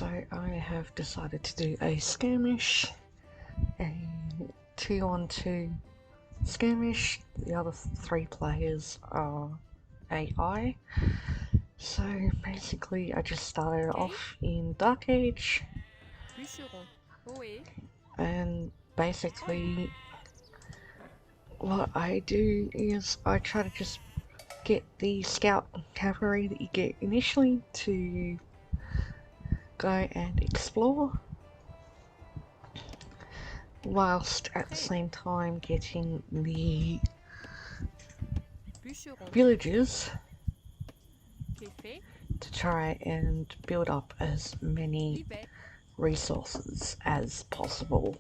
So I have decided to do a skirmish, a 2-on-2 skirmish. The other 3 players are AI. So basically I just started off in Dark Age, and basically what I do is I try to just get the scout cavalry that you get initially to go and explore, whilst at the same time getting the villagers to try and build up as many resources as possible.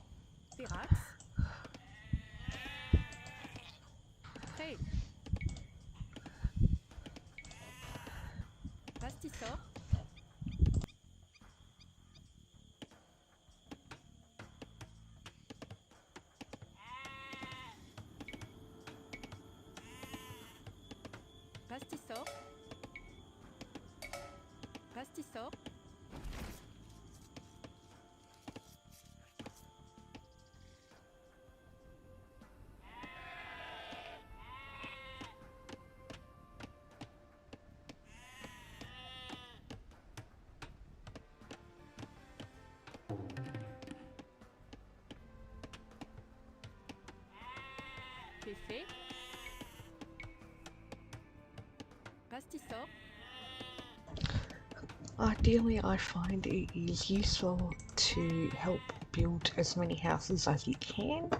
Ideally, I find it is useful to help build as many houses as you can,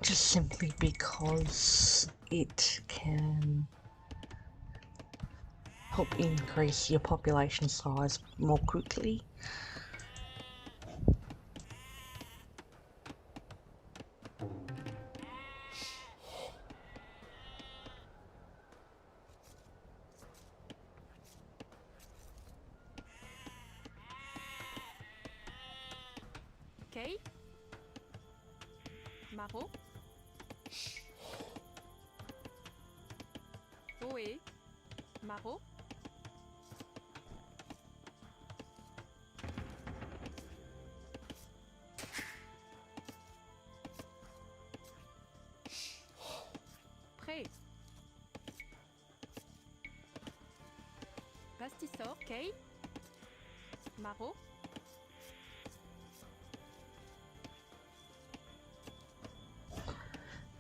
just simply because it can help increase your population size more quickly.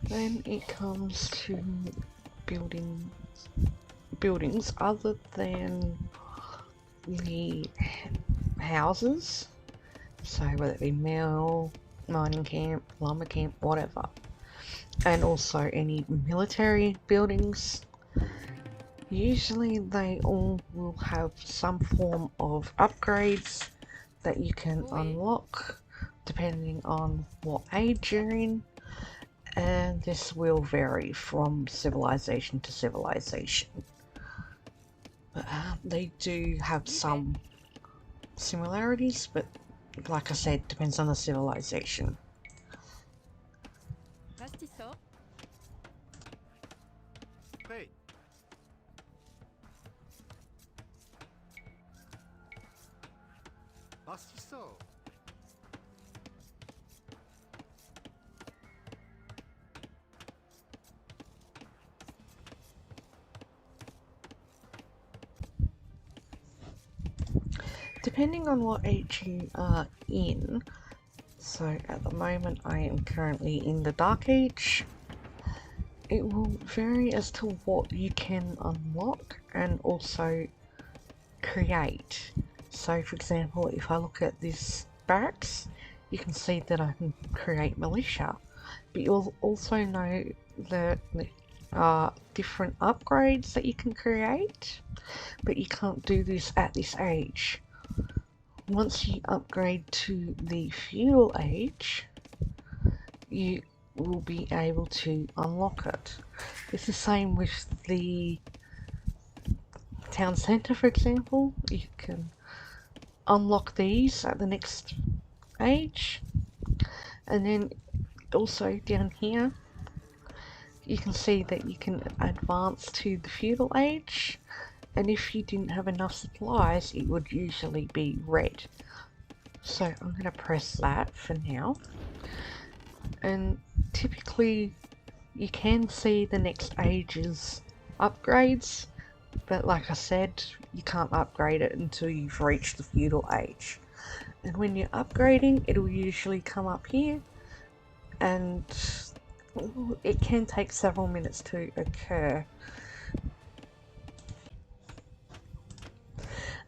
Then it comes to buildings other than the houses, so whether it be mill, mining camp, lumber camp, whatever, and also any military buildings. Usually they all will have some form of upgrades that you can unlock depending on what age you're in, and this will vary from civilization to civilization. They do have some similarities, but like I said, depends on the civilization. Depending on what age you are in, so at the moment I am currently in the Dark Age, it will vary as to what you can unlock and also create. So for example, if I look at this barracks, you can see that I can create militia, but you'll also know that there are different upgrades that you can create, but you can't do this at this age. Once you upgrade to the feudal age, you will be able to unlock it. It's the same with the town centre, for example. You can unlock these at the next age, and then also down here you can see that you can advance to the feudal age, and if you didn't have enough supplies, it would usually be red. So I'm going to press that for now, and typically you can see the next age's upgrades, but like I said, you can't upgrade it until you've reached the feudal age. And when you're upgrading, it'll usually come up here, and it can take several minutes to occur.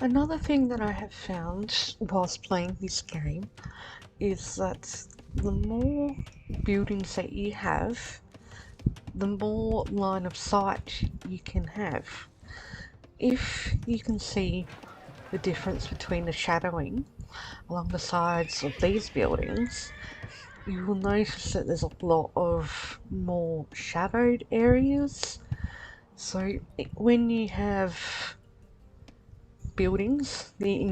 Another thing that I have found whilst playing this game is that the more buildings that you have, the more line of sight you can have. If you can see the difference between the shadowing along the sides of these buildings, you will notice that there's a lot of more shadowed areas. So when you have buildings, they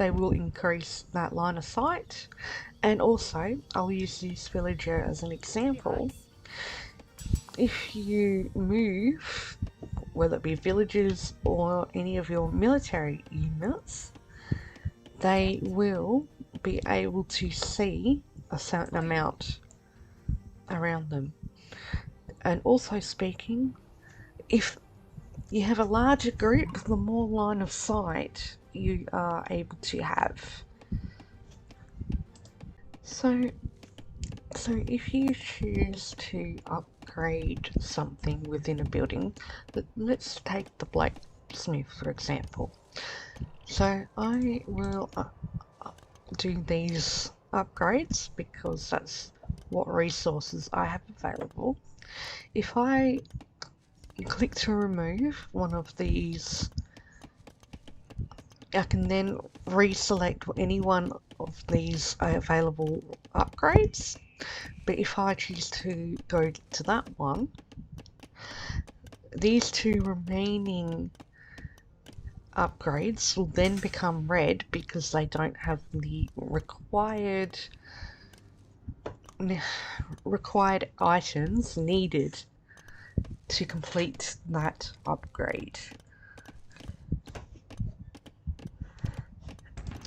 will increase that line of sight. And also, I'll use this villager as an example. If you move, whether it be villages or any of your military units, they will be able to see a certain amount around them. And also speaking, if you have a larger group, the more line of sight you are able to have. So if you choose to upgrade something within a building, let's take the blacksmith for example. So I will do these upgrades because that's what resources I have available. If I click to remove one of these, I can then reselect any one of these available upgrades. But if I choose to go to that one, these two remaining upgrades will then become red because they don't have the required items needed to complete that upgrade.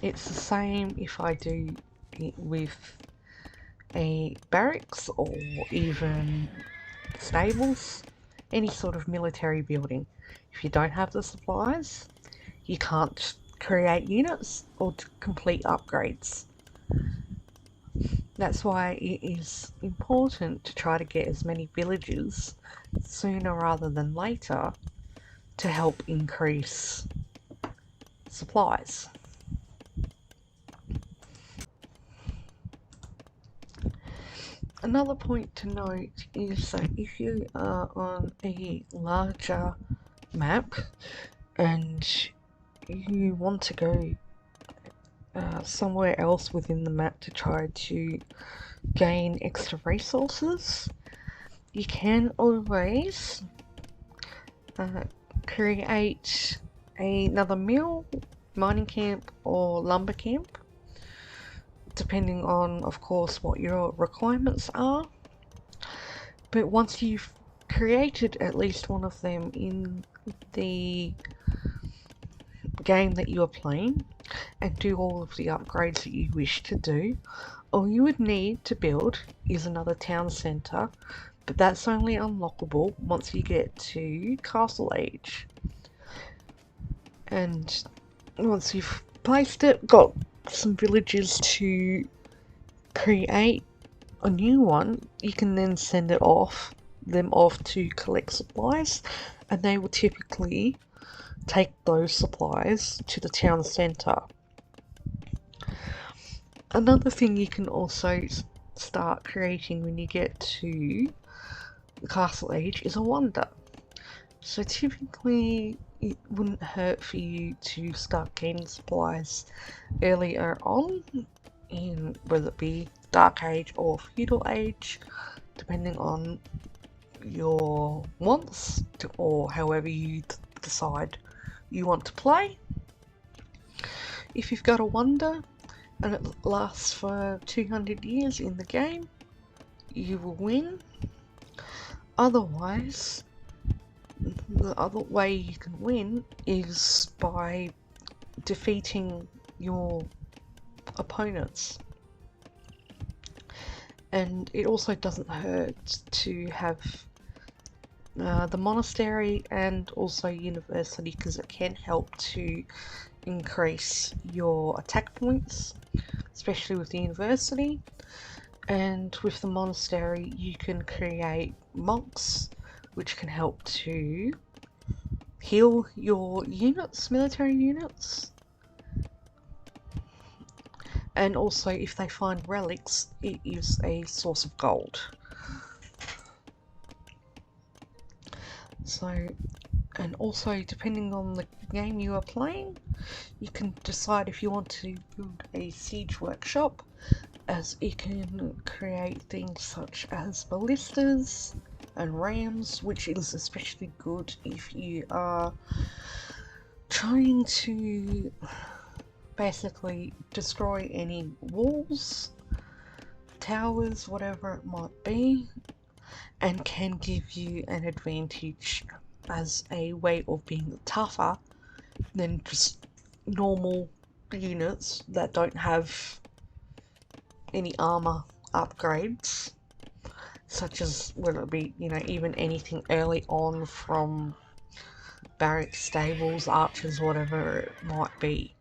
It's the same if I do it with a barracks or even stables, any sort of military building. If you don't have the supplies, you can't create units or complete upgrades. That's why it is important to try to get as many villages sooner rather than later to help increase supplies. Another point to note is that if you are on a larger map and you want to go somewhere else within the map to try to gain extra resources, you can always create another mill, mining camp or lumber camp, depending on, of course, what your requirements are. But once you've created at least one of them in the game that you are playing and do all of the upgrades that you wish to do, all you would need to build is another town centre, but that's only unlockable once you get to Castle Age. And once you've placed it, got some villages to create a new one, you can then send them off to collect supplies, and they will typically take those supplies to the town centre. Another thing you can also start creating when you get to the Castle Age is a wonder. So typically it wouldn't hurt for you to start gaining supplies earlier on, in whether it be Dark Age or Feudal Age, depending on your wants or however you decide you want to play. If you've got a wonder and it lasts for 200 years in the game, you will win. Otherwise, the other way you can win is by defeating your opponents. And it also doesn't hurt to have the monastery and also university, because it can help to increase your attack points, especially with the university. And with the monastery you can create monks, which can help to heal your units, military units. And also if they find relics, it is a source of gold. So, and also depending on the game you are playing, you can decide if you want to build a siege workshop, as it can create things such as ballistas and rams, which is especially good if you are trying to basically destroy any walls, towers, whatever it might be, and can give you an advantage as a way of being tougher than just normal units that don't have any armor upgrades, such as, whether it be, you know, even anything early on from barracks, stables, archers, whatever it might be.